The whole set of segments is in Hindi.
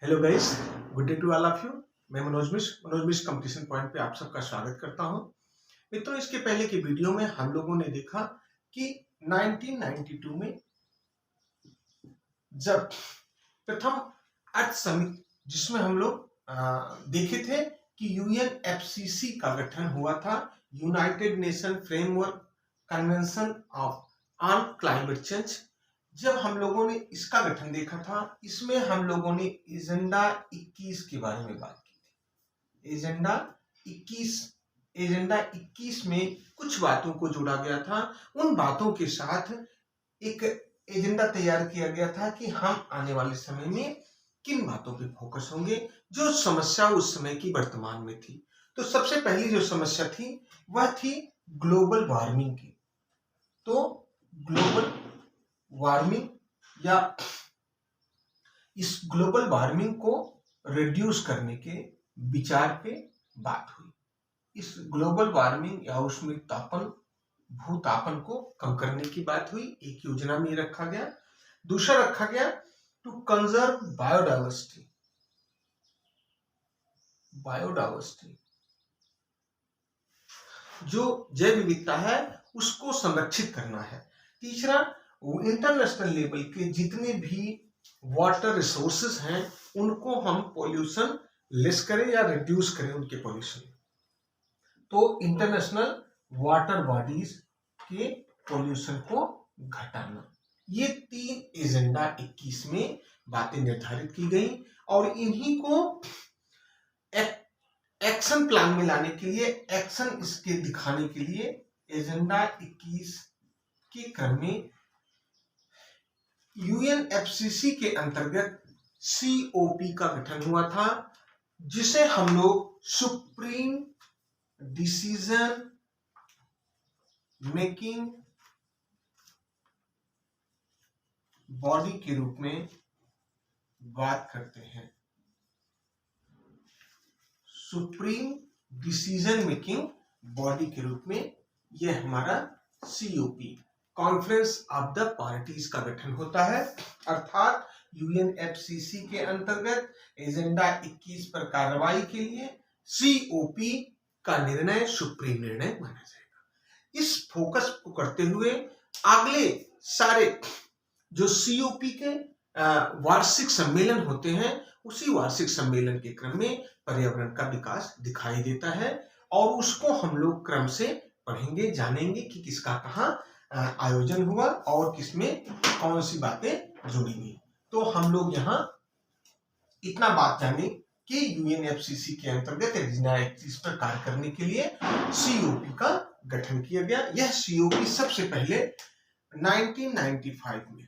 Hello guys, good day to all of you. मैं मनोज मिश्र कंपटीशन पॉइंट पे आप सबका स्वागत करता हूं। मित्रों, इसके पहले की वीडियो में हम लोगों ने देखा कि 1992 में जब प्रथम अर्थ समिट, जिसमें हम लोग देखे थे कि यूएनएफसीसी का गठन हुआ था, United nation framework convention on climate change. जब हम लोगों ने इसका गठन देखा था, इसमें हम लोगों ने एजेंडा 21 के बारे में बात की थी। एजेंडा 21 में कुछ बातों को जोड़ा गया था। उन बातों के साथ एक एजेंडा तैयार किया गया था कि हम आने वाले समय में किन बातों पे फोकस होंगे, जो समस्या उस समय की वर्तमान में थी। तो सबसे पहली जो समस्या थी वह थी ग्लोबल वार्मिंग की। तो ग्लोबल वार्मिंग या इस ग्लोबल वार्मिंग को रिड्यूस करने के विचार पे बात हुई। इस ग्लोबल वार्मिंग या उष्मीय तापन, भूतापन को कम करने की बात हुई। एक योजना में रखा गया। दूसरा रखा गया टू कंजर्व बायोडाइवर्सिटी, जो जैव विविधता है उसको संरक्षित करना है। तीसरा, इंटरनेशनल लेवल के जितने भी वाटर रिसोर्सेज हैं उनको हम पॉल्यूशन लेस करें या रिड्यूस करें उनके पॉल्यूशन। तो इंटरनेशनल वाटर बॉडीज के पॉल्यूशन को घटाना, ये 3 एजेंडा 21 में बातें निर्धारित की गई और इन्हीं को एक्शन प्लान में लाने के लिए, एक्शन इसके दिखाने के लिए एजेंडा 21 के क्रम में यूएनएफसीसी के अंतर्गत सीओपी का गठन हुआ था, जिसे हम लोग सुप्रीम डिसीजन मेकिंग बॉडी के रूप में बात करते हैं। सुप्रीम डिसीजन मेकिंग बॉडी के रूप में यह हमारा COP, conference of the parties का गठन होता है। अर्थात यूएनएफसीसी के अंतर्गत एजेंडा 21 पर कार्रवाई के लिए सीओपी का निर्णय सुप्रीम निर्णय माना जाएगा। इस फोकस को करते हुए अगले सारे जो सीओपी के वार्षिक सम्मेलन होते हैं, उसी वार्षिक सम्मेलन के क्रम में पर्यावरण का विकास दिखाई देता है और उसको हम लोग क्रम से पढ़ेंगे, जानेंगे कि किसका कहाँ आयोजन हुआ और किसमें कौन सी बातें जुड़ी हुई। तो हम लोग यहाँ इतना बात जाने कि यूएनएफसीसी के अंतर्गत एजेंडा 21 पर कार्य करने के लिए सीओपी का गठन किया गया। यह सीओपी सबसे पहले 1995 में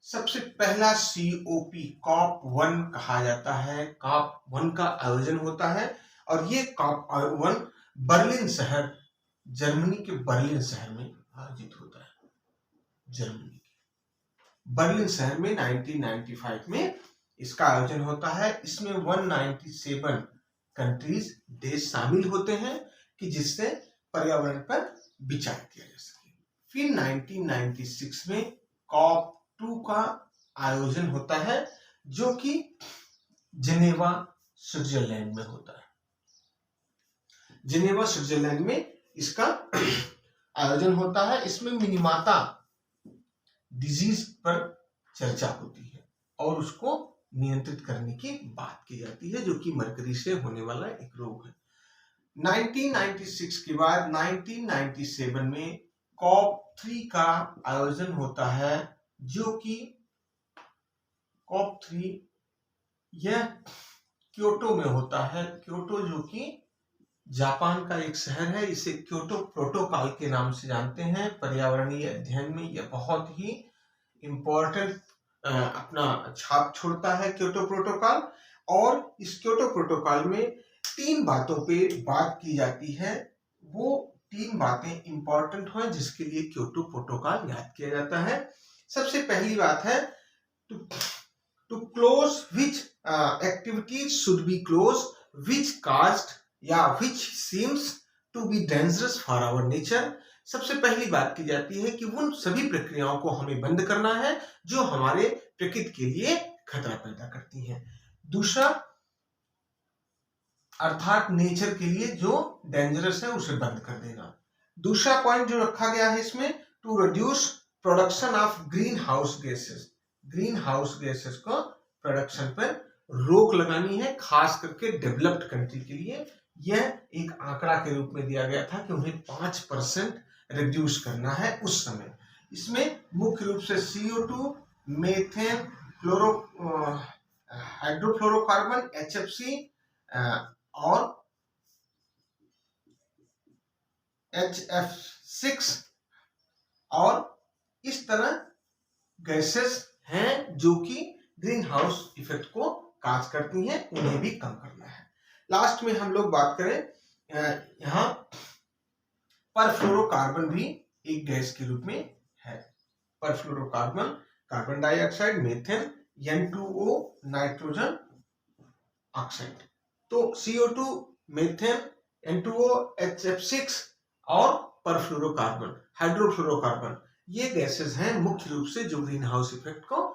सबसे पहला सीओपी कॉप 1 कहा जाता है। कॉप 1 का आयोजन होता है और ये कॉप 1 बर्लिन शहर, जर्मनी के बर्लिन शहर में आयोजित होता है। जर्मनी के बर्लिन शहर में 1995 में इसका आयोजन होता है। इसमें 197 कंट्रीज, देश शामिल होते हैं कि जिससे पर्यावरण पर विचार किया जा सके। फिर 1996 में कॉप 2 का आयोजन होता है, जो कि जिनेवा स्विट्जरलैंड में होता है। जिनेवा स्विट्जरलैंड में इसका आयोजन होता है। इसमें मिनीमाता डिजीज पर चर्चा होती है और उसको नियंत्रित करने की बात की जाती है, जो कि मरकरी से होने वाला एक रोग है। 1996 के बाद 1997 में कॉप 3 का आयोजन होता है, जो कि कॉप 3 यह क्योटो में होता है। क्योटो जो कि जापान का एक शहर है। इसे क्योटो प्रोटोकॉल के नाम से जानते हैं। पर्यावरणीय अध्ययन में यह बहुत ही इंपॉर्टेंट अपना छाप छोड़ता है क्योटो प्रोटोकॉल। और इस क्योटो प्रोटोकॉल में 3 बातों पे बात की जाती है। वो 3 बातें इंपॉर्टेंट हैं जिसके लिए क्योटो प्रोटोकॉल याद किया जाता है। सबसे पहली बात है to close which activities should be close which cost या which seems to be dangerous for our nature. सबसे पहली बात की जाती है कि उन सभी प्रक्रियाओं को हमें बंद करना है जो हमारे प्रकृति के लिए खतरा पैदा करती हैं। दूसरा अर्थात नेचर के लिए जो डेंजरस है उसे बंद कर देना। दूसरा पॉइंट जो रखा गया है इसमें, to reduce production of greenhouse gases. Greenhouse gases को प्रोडक्शन पर रोक लगानी है, खास करके डेवलप्ड कंट्री के लिए। यह एक आंकड़ा के रूप में दिया गया था कि उन्हें 5% रिड्यूस करना है उस समय। इसमें मुख्य रूप से CO2, मीथेन, हाइड्रोफ्लोरोकार्बन, HFC और HF6 और इस तरह गैसेस हैं जो कि ग्रीन हाउस इफेक्ट को काज करती हैं, उन्हें भी कम करना है। लास्ट में हम लोग बात करें, यहाँ परफ्लोरोकार्बन भी एक गैस के रूप में है। Perfluorocarbon, carbon dioxide, methane, N2O, nitrogen oxide. तो CO2, मीथेन, N2O, HF6 और परफ्लोरोकार्बन, हाइड्रोफ्लोरोकार्बन, ये गैसेस हैं मुख्य रूप से जो ग्रीन हाउस इफेक्ट को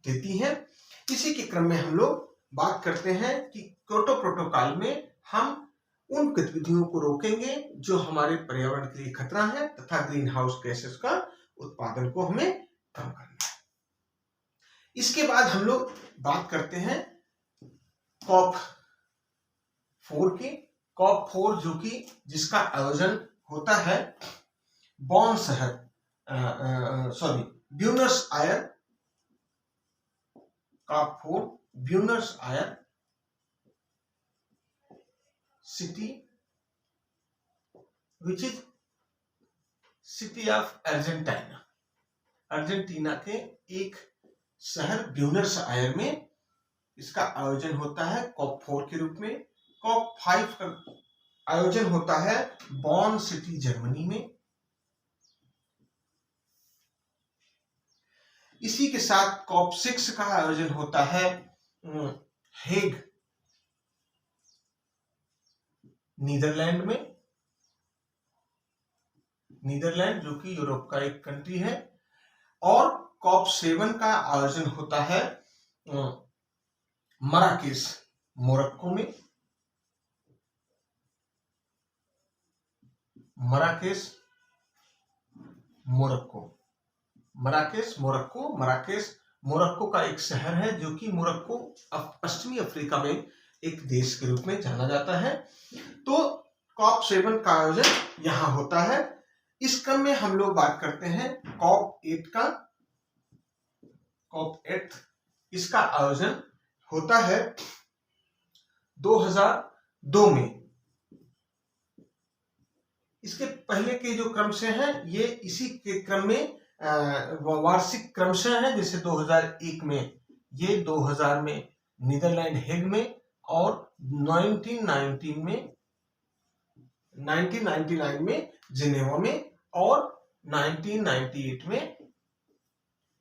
देती हैं। इसी के क्रम में हम लोग बात करते हैं कि क्योटो प्रोटोकॉल में हम उन गतिविधियों को रोकेंगे जो हमारे पर्यावरण के लिए खतरा है तथा ग्रीन हाउस गैसेस का उत्पादन को हमें कम करना है। इसके बाद हम लोग बात करते हैं COP4 की। COP4 जो कि जिसका आयोजन होता है Buenos Aires, COP4 Buenos Aires city, which is city of Argentina. Argentina के एक शहर ब्यूनस आयर में इसका आयोजन होता है COP4 के रूप में। COP5 का आयोजन होता है बॉन सिटी, जर्मनी में। इसी के साथ COP6 का आयोजन होता है हेग, नीदरलैंड में। नीदरलैंड जो कि यूरोप का एक कंट्री है। और COP7 का आयोजन होता है मराकेश, मोरक्को में। Marrakesh, Morocco. Marrakesh, Morocco. Marrakesh Morocco का एक शहर है जो कि मोरक्को पश्चिमी अफ्रीका में एक देश के रूप में जाना जाता है। तो COP7 का आयोजन यहाँ होता है। इस क्रम में हम लोग बात करते हैं COP8 का। COP8 इसका आयोजन होता है 2002 में। इसके पहले के जो क्रम से हैं ये इसी के क्रम में वार्षिक क्रमशः है। जैसे 2001 में, ये 2000 में नीदरलैंड हेग में, और 1999 में जिनेवा में, और 1998 में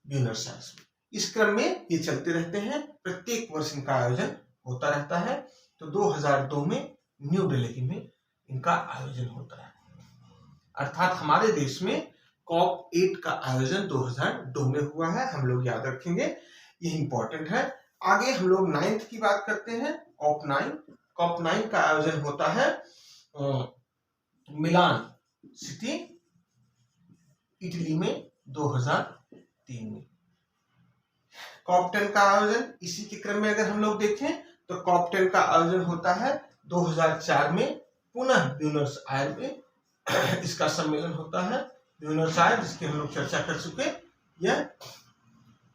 ब्यूनस आयर्स में। इस क्रम में ये चलते रहते हैं, प्रत्येक वर्ष इनका आयोजन होता रहता है। तो 2002 में न्यू दिल्ली में इनका आयोजन होता है। अर्थात हमारे देश में COP8 का आयोजन 2002 में हुआ है, हम लोग याद रखेंगे, ये इंपॉर्टेंट है। आगे हम लोग 9th की बात करते हैं, COP9। COP9 का आयोजन होता है मिलान सिटी, इटली में 2003 में। COP10 का आयोजन इसी के क्रम में अगर हम लोग देखें तो COP10 का आयोजन होता है 2004 में, पुनः ब्यूनस आयर में इसका सम्मेलन होता है। ब्यूनस आयर, जिसकी हम लोग चर्चा कर चुके, यह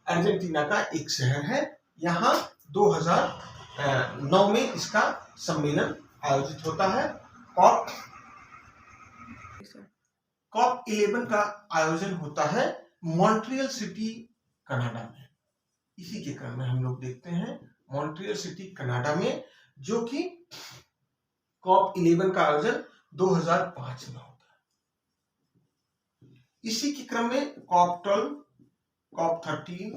अर्जेंटीना का एक शहर है। यहाँ 2009 में इसका सम्मेलन आयोजित होता है। COP11 का आयोजन होता है मॉन्ट्रियल सिटी, कनाडा में। इसी के क्रम में हम लोग देखते हैं मॉन्ट्रियल सिटी, कनाडा में, जो कि COP11 का आयोजन 2005 में होता है। इसी के क्रम में COP12, COP13,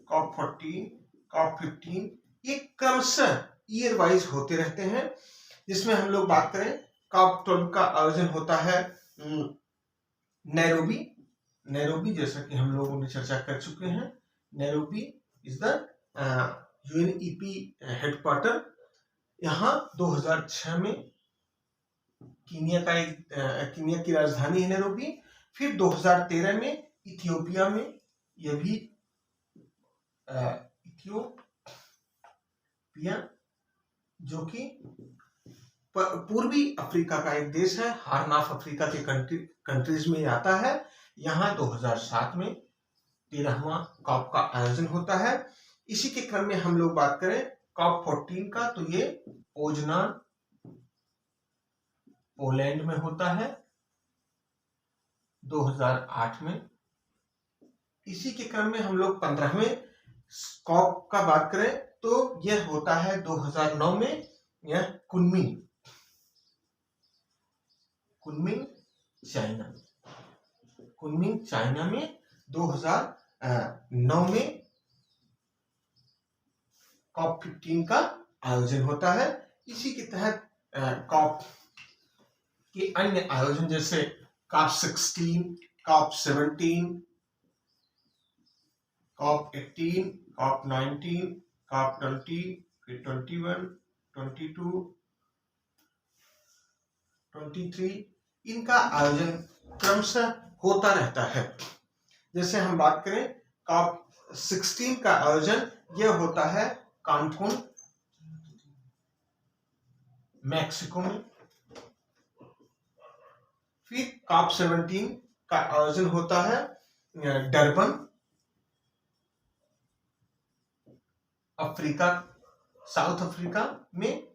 COP14, COP15 ये क्रमशः ईयर वाइज होते रहते हैं। जिसमें हम लोग बात करें, COP12 का आयोजन होता है नैरोबी, जैसा कि हम लोगों ने चर्चा कर चुके हैं। Nairobi is the UNEP headquarter, यहाँ 2006 में कीनिया की राजधानी है नैरोबी। फिर 2013 में इथियोपिया में, यह भी इथियोपिया जो कि पूर्वी अफ्रीका का एक देश है, हॉर्न ऑफ अफ्रीका के कंट्रीज में आता है। यहाँ 2007 में 13वां कॉप का आयोजन होता है। इसी के क्रम में हम लोग बात करें कॉप 14 का, तो ये पोजनान पोलैंड में होता है 2008 में। इसी के क्रम में हम लोग 15वें कॉप का बात करें तो यह होता है 2009 में, यह कुनमिंग चाइना में 2009 में कॉप 15 का आयोजन होता है। इसी के तहत कॉप के अन्य आयोजन जैसे COP 16, COP 17, COP 18, COP 19, COP 20, फिर 21, 22, 23, इनका आयोजन क्रमशः होता रहता है। जैसे हम बात करें कॉप 16 का आयोजन यह होता है कानकुन मैक्सिको में। फिर कॉप 17 का आयोजन होता है डरबन साउथ अफ्रीका में।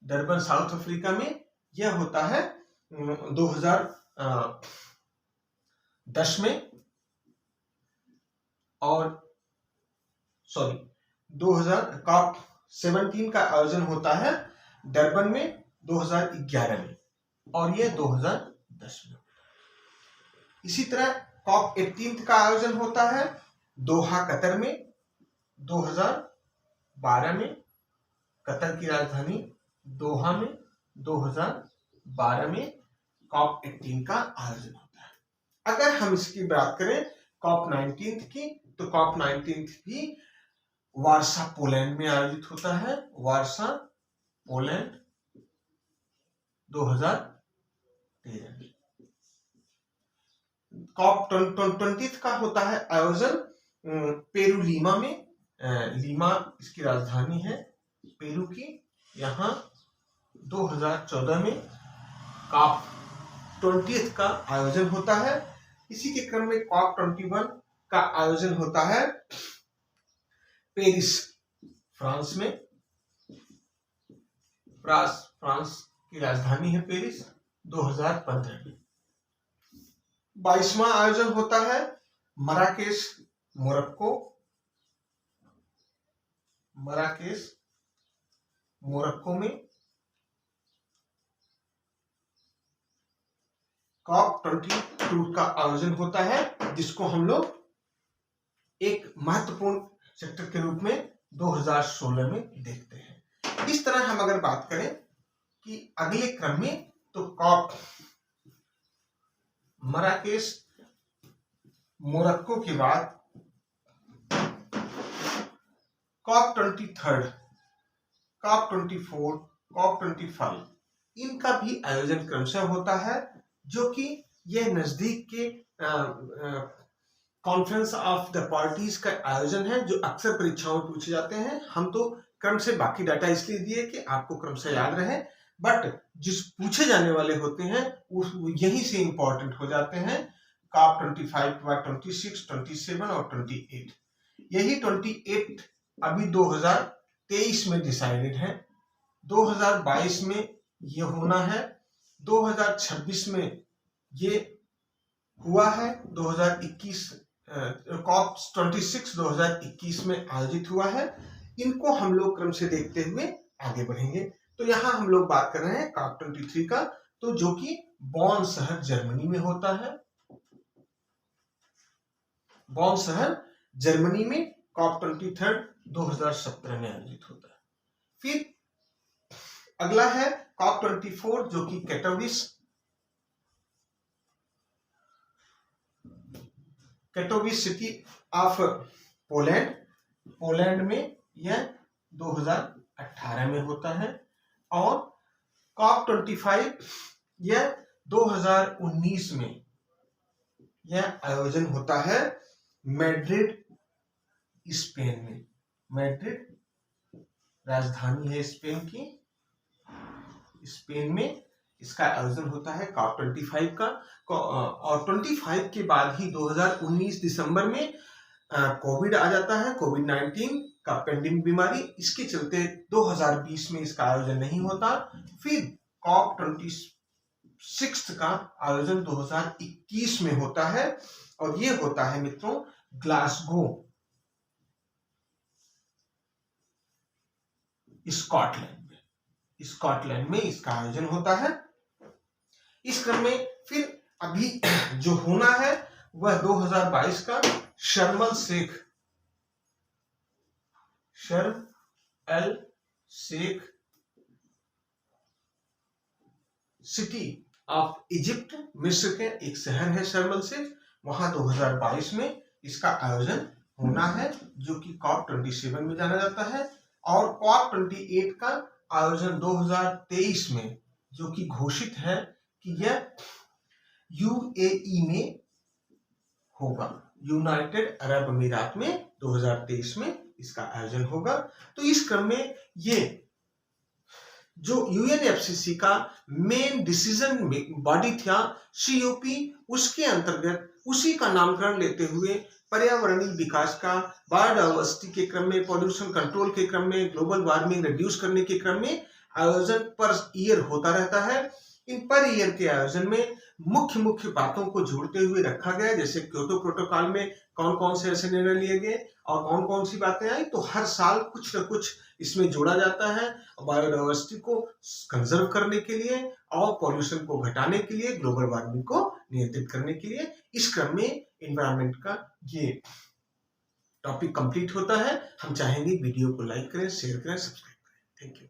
डरबन साउथ अफ्रीका में यह होता है 2010 में, और कॉप 17 का आयोजन होता है डरबन में 2011 में, और यह 2010 में। इसी तरह कॉप 18 का आयोजन होता है दोहा कतर में 2012 में, कतर की राजधानी दोहा में 2012 में कॉप 18 का आयोजन होता है। अगर हम इसकी बात करें कॉप 19 की, तो कॉप 19 भी वारसा पोलैंड में आयोजित होता है। वारसा पोलैंड 2013 में। कॉप 20 का होता है आयोजन पेरू लीमा में। लीमा इसकी राजधानी है पेरू की। यहाँ 2014 में कॉप 20 का आयोजन होता है। इसी के क्रम में कॉप 21 का आयोजन होता है पेरिस फ्रांस में। फ्रांस की राजधानी है पेरिस 2015 में। 22वां आयोजन होता है मराकेश मोरक्को में। कॉप 22 का आयोजन होता है, जिसको हम लोग एक महत्वपूर्ण सेक्टर के रूप में 2016 में देखते हैं। इस तरह हम अगर बात करें कि अगले क्रम में, तो कॉप मराकेश मोरक्को के बाद कॉप 23, कॉप 24, कॉप 25 इनका भी आयोजन क्रमशः होता है, जो कि यह नजदीक के कॉन्फ्रेंस ऑफ द पार्टीज का आयोजन है, जो अक्सर परीक्षाओं में पूछे जाते हैं। हम तो क्रम से बाकी डाटा इसलिए दिए कि आपको क्रम से याद रहे, बट जिस पूछे जाने वाले होते हैं वो यहीं से इंपॉर्टेंट हो जाते हैं। कॉप 25 के बाद 26, 27 और 28। यही 28 अभी 2023 में डिसाइडेड है, 2022 में ये होना है, 2026 में ये हुआ है, 2021 कॉप 26 2021 में आयोजित हुआ है। इनको हम लोग क्रम से देखते हुए आगे बढ़ेंगे। तो यहाँ हम लोग बात कर रहे हैं कॉप 23 का, तो जो कि बॉन शहर जर्मनी में होता है। बॉन शहर जर्मनी में कॉप 23 2017 में आयोजित होता है। फिर अगला है कॉप 24, जो कि कैटोविस कैटोविस सिटी ऑफ पोलैंड, पोलैंड में यह 2018 में होता है। और COP 25 यह 2019 में यह आयोजन होता है मैड्रिड, स्पेन में। मैड्रिड राजधानी है स्पेन की, स्पेन में इसका आयोजन होता है COP 25 का। और 25 के बाद ही 2019 दिसंबर में कोविड आ जाता है, कोविड-19 का पेंडेमिक बीमारी, इसके चलते 2020 में इसका आयोजन नहीं होता। फिर COP 26 का आयोजन 2021 में होता है और ये होता है मित्रों ग्लासगो, स्कॉटलैंड में इसका आयोजन होता है। इस क्रम में फिर अभी जो होना है वह 2022 का Sharm El Sheikh city of Egypt, मिस्र के एक शहर है शर्म एल शेख, वहां 2022 में इसका आयोजन होना है, जो कि COP 27 में जाना जाता है। और COP 28 का आयोजन 2023 में, जो कि घोषित है कि यह UAE में होगा, यूनाइटेड अरब अमीरात में 2023 में इसका आयोजन होगा। तो इस क्रम में ये जो UNFCCC का मेन डिसीजन बॉडी था COP, उसके अंतर्गत उसी का नामकरण लेते हुए पर्यावरणीय विकास का, बायोडायवर्सिटी के क्रम में, पॉल्यूशन कंट्रोल के क्रम में, ग्लोबल वार्मिंग रिड्यूस करने के क्रम में आयोजन पर ईयर होता रहता है। इन पर ईयर के आयोजन में मुख्य बातों को जोड़ते हुए रखा गया, जैसे क्योटो प्रोटोकॉल में कौन कौन से ऐसे निर्णय लिए गए और कौन कौन सी बातें आई, तो हर साल कुछ न कुछ इसमें जोड़ा जाता है। बायोडायवर्सिटी को कंजर्व करने के लिए और पॉल्यूशन को घटाने के लिए, ग्लोबल वार्मिंग को नियंत्रित करने के लिए। इस क्रम में एनवायरनमेंट का ये टॉपिक कंप्लीट होता है। हम चाहेंगे वीडियो को लाइक करें, शेयर करें, सब्सक्राइब करें। Thank you.